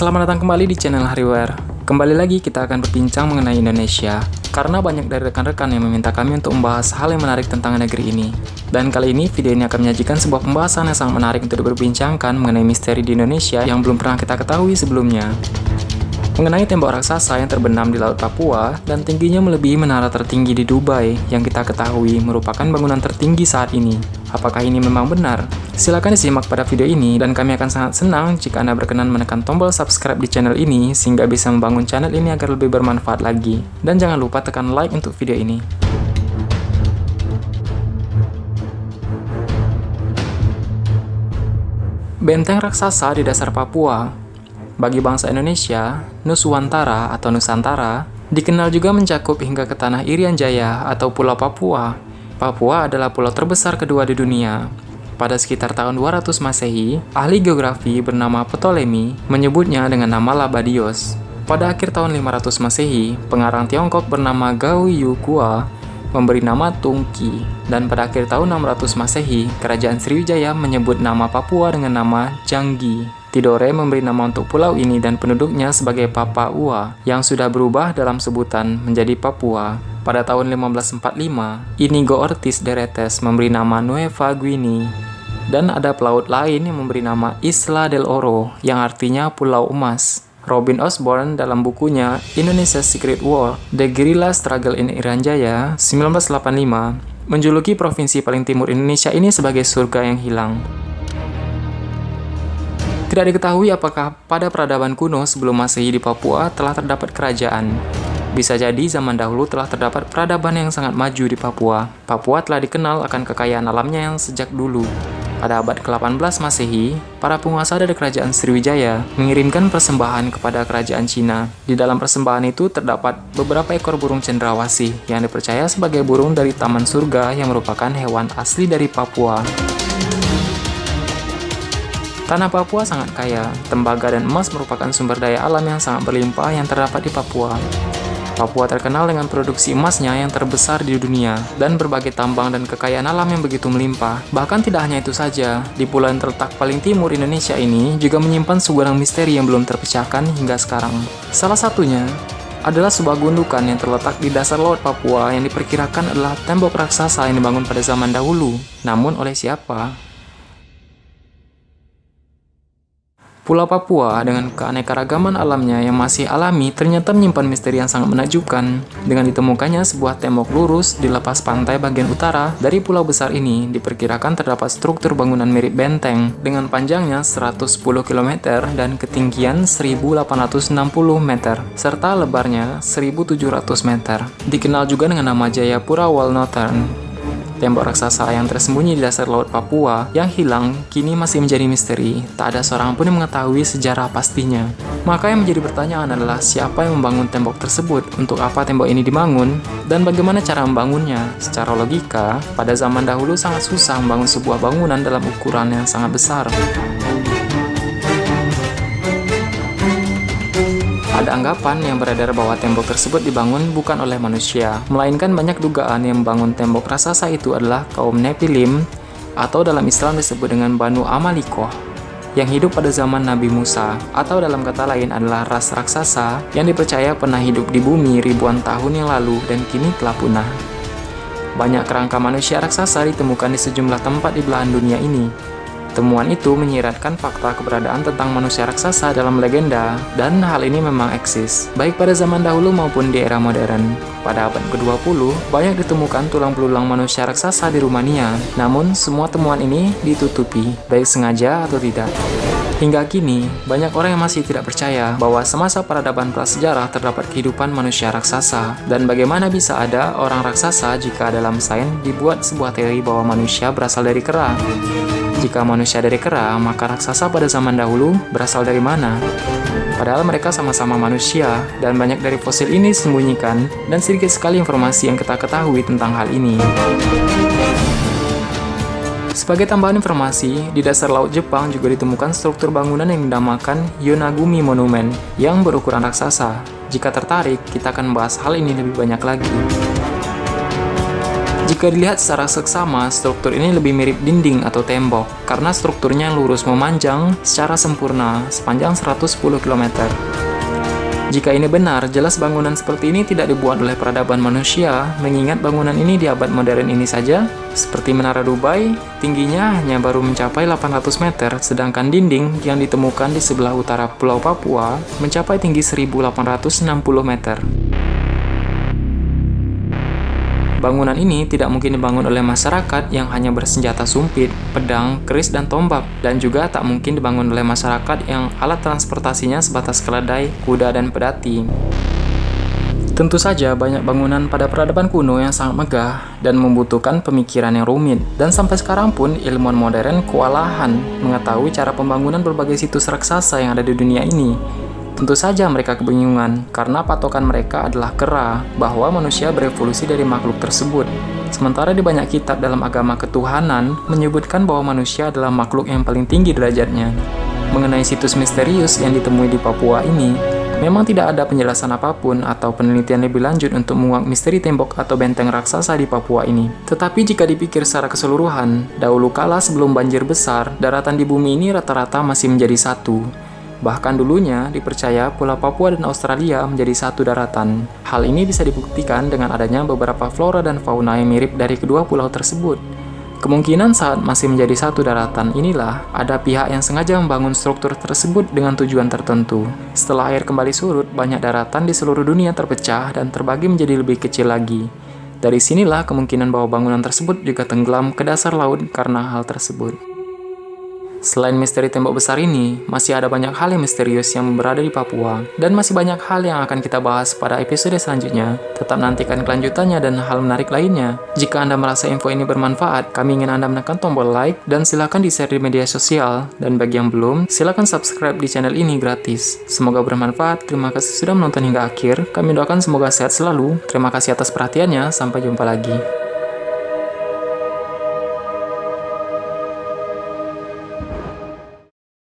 Selamat datang kembali di channel Hariware. Kembali lagi kita akan berbincang mengenai Indonesia, karena banyak dari rekan-rekan yang meminta kami untuk membahas hal yang menarik tentang negeri ini. Dan kali ini video ini akan menyajikan sebuah pembahasan yang sangat menarik untuk diperbincangkan mengenai misteri di Indonesia yang belum pernah kita ketahui sebelumnya. Mengenai tembok raksasa yang terbenam di Laut Papua dan tingginya melebihi menara tertinggi di Dubai yang kita ketahui merupakan bangunan tertinggi saat ini. Apakah ini memang benar? Silakan disimak pada video ini dan kami akan sangat senang jika Anda berkenan menekan tombol subscribe di channel ini sehingga bisa membangun channel ini agar lebih bermanfaat lagi. Dan jangan lupa tekan like untuk video ini. Benteng raksasa di dasar Papua. Bagi bangsa Indonesia, Nuswantara atau Nusantara dikenal juga mencakup hingga ke tanah Irian Jaya atau Pulau Papua. Papua adalah pulau terbesar kedua di dunia. Pada sekitar tahun 200 Masehi, ahli geografi bernama Ptolemy menyebutnya dengan nama Labadios. Pada akhir tahun 500 Masehi, pengarang Tiongkok bernama Gao Yukua memberi nama Tungki. Dan pada akhir tahun 600 Masehi, Kerajaan Sriwijaya menyebut nama Papua dengan nama Janggi. Tidore memberi nama untuk pulau ini dan penduduknya sebagai Papua, yang sudah berubah dalam sebutan menjadi Papua. Pada tahun 1545, Inigo Ortiz de Retes memberi nama Nueva Guinea. Dan ada pelaut lain yang memberi nama Isla del Oro, yang artinya Pulau Emas. Robin Osborne dalam bukunya Indonesia's Secret War, The Guerrilla Struggle in Irian Jaya, 1985, menjuluki provinsi paling timur Indonesia ini sebagai surga yang hilang. Tidak diketahui apakah pada peradaban kuno sebelum Masehi di Papua telah terdapat kerajaan. Bisa jadi zaman dahulu telah terdapat peradaban yang sangat maju di Papua. Papua telah dikenal akan kekayaan alamnya yang sejak dulu. Pada abad ke-18 Masehi, para penguasa dari kerajaan Sriwijaya mengirimkan persembahan kepada kerajaan Cina. Di dalam persembahan itu terdapat beberapa ekor burung cendrawasih yang dipercaya sebagai burung dari Taman Surga yang merupakan hewan asli dari Papua. Tanah Papua sangat kaya, tembaga dan emas merupakan sumber daya alam yang sangat berlimpah yang terdapat di Papua. Papua terkenal dengan produksi emasnya yang terbesar di dunia, dan berbagai tambang dan kekayaan alam yang begitu melimpah. Bahkan tidak hanya itu saja, di pulau yang terletak paling timur Indonesia ini juga menyimpan segudang misteri yang belum terpecahkan hingga sekarang. Salah satunya adalah sebuah gundukan yang terletak di dasar laut Papua yang diperkirakan adalah tembok raksasa yang dibangun pada zaman dahulu. Namun oleh siapa? Pulau Papua dengan keanekaragaman alamnya yang masih alami ternyata menyimpan misteri yang sangat menakjubkan. Dengan ditemukannya sebuah tembok lurus di lepas pantai bagian utara dari pulau besar ini, diperkirakan terdapat struktur bangunan mirip benteng dengan panjangnya 110 km dan ketinggian 1860 meter serta lebarnya 1700 meter. Dikenal juga dengan nama Jayapura Wall Northern. Tembok raksasa yang tersembunyi di dasar laut Papua yang hilang kini masih menjadi misteri. Tak ada seorang pun yang mengetahui sejarah pastinya. Maka yang menjadi pertanyaan adalah siapa yang membangun tembok tersebut, untuk apa tembok ini dibangun, dan bagaimana cara membangunnya. Secara logika, pada zaman dahulu sangat susah membangun sebuah bangunan dalam ukuran yang sangat besar. Ada anggapan yang beredar bahwa tembok tersebut dibangun bukan oleh manusia, melainkan banyak dugaan yang membangun tembok raksasa itu adalah kaum Nephilim, atau dalam Islam disebut dengan Banu Amalikoh, yang hidup pada zaman Nabi Musa, atau dalam kata lain adalah ras raksasa yang dipercaya pernah hidup di bumi ribuan tahun yang lalu dan kini telah punah. Banyak kerangka manusia raksasa ditemukan di sejumlah tempat di belahan dunia ini. Temuan itu menyiratkan fakta keberadaan tentang manusia raksasa dalam legenda, dan hal ini memang eksis, baik pada zaman dahulu maupun di era modern. Pada abad ke-20, banyak ditemukan tulang belulang manusia raksasa di Rumania, namun semua temuan ini ditutupi, baik sengaja atau tidak. Hingga kini, banyak orang yang masih tidak percaya bahwa semasa peradaban prasejarah terdapat kehidupan manusia raksasa, dan bagaimana bisa ada orang raksasa jika dalam sains dibuat sebuah teori bahwa manusia berasal dari kera. Jika manusia dari kera, maka raksasa pada zaman dahulu berasal dari mana? Padahal mereka sama-sama manusia, dan banyak dari fosil ini disembunyikan, dan sedikit sekali informasi yang kita ketahui tentang hal ini. Sebagai tambahan informasi, di dasar laut Jepang juga ditemukan struktur bangunan yang dinamakan Yonaguni Monument yang berukuran raksasa. Jika tertarik, kita akan membahas hal ini lebih banyak lagi. Jika dilihat secara seksama, struktur ini lebih mirip dinding atau tembok, karena strukturnya lurus memanjang secara sempurna sepanjang 110 km. Jika ini benar, jelas bangunan seperti ini tidak dibuat oleh peradaban manusia, mengingat bangunan ini di abad modern ini saja, seperti Menara Dubai, tingginya hanya baru mencapai 800 meter, sedangkan dinding yang ditemukan di sebelah utara Pulau Papua mencapai tinggi 1860 meter. Bangunan ini tidak mungkin dibangun oleh masyarakat yang hanya bersenjata sumpit, pedang, keris, dan tombak, dan juga tak mungkin dibangun oleh masyarakat yang alat transportasinya sebatas keledai, kuda, dan pedati. Tentu saja banyak bangunan pada peradaban kuno yang sangat megah dan membutuhkan pemikiran yang rumit, dan sampai sekarang pun ilmuwan modern kewalahan mengetahui cara pembangunan berbagai situs raksasa yang ada di dunia ini. Tentu saja mereka kebingungan, karena patokan mereka adalah kera, bahwa manusia berevolusi dari makhluk tersebut. Sementara di banyak kitab dalam agama ketuhanan, menyebutkan bahwa manusia adalah makhluk yang paling tinggi derajatnya. Mengenai situs misterius yang ditemui di Papua ini, memang tidak ada penjelasan apapun atau penelitian lebih lanjut untuk menguak misteri tembok atau benteng raksasa di Papua ini. Tetapi jika dipikir secara keseluruhan, dahulu kala sebelum banjir besar, daratan di bumi ini rata-rata masih menjadi satu. Bahkan dulunya dipercaya Pulau Papua dan Australia menjadi satu daratan. Hal ini bisa dibuktikan dengan adanya beberapa flora dan fauna yang mirip dari kedua pulau tersebut. Kemungkinan saat masih menjadi satu daratan inilah ada pihak yang sengaja membangun struktur tersebut dengan tujuan tertentu. Setelah air kembali surut, banyak daratan di seluruh dunia terpecah dan terbagi menjadi lebih kecil lagi. Dari sinilah kemungkinan bahwa bangunan tersebut juga tenggelam ke dasar laut karena hal tersebut. Selain misteri tembok besar ini, masih ada banyak hal yang misterius yang berada di Papua, dan masih banyak hal yang akan kita bahas pada episode selanjutnya. Tetap nantikan kelanjutannya dan hal menarik lainnya. Jika Anda merasa info ini bermanfaat, kami ingin Anda menekan tombol like, dan silakan di-share di media sosial. Dan bagi yang belum, silakan subscribe di channel ini gratis. Semoga bermanfaat, terima kasih sudah menonton hingga akhir. Kami doakan semoga sehat selalu. Terima kasih atas perhatiannya, sampai jumpa lagi.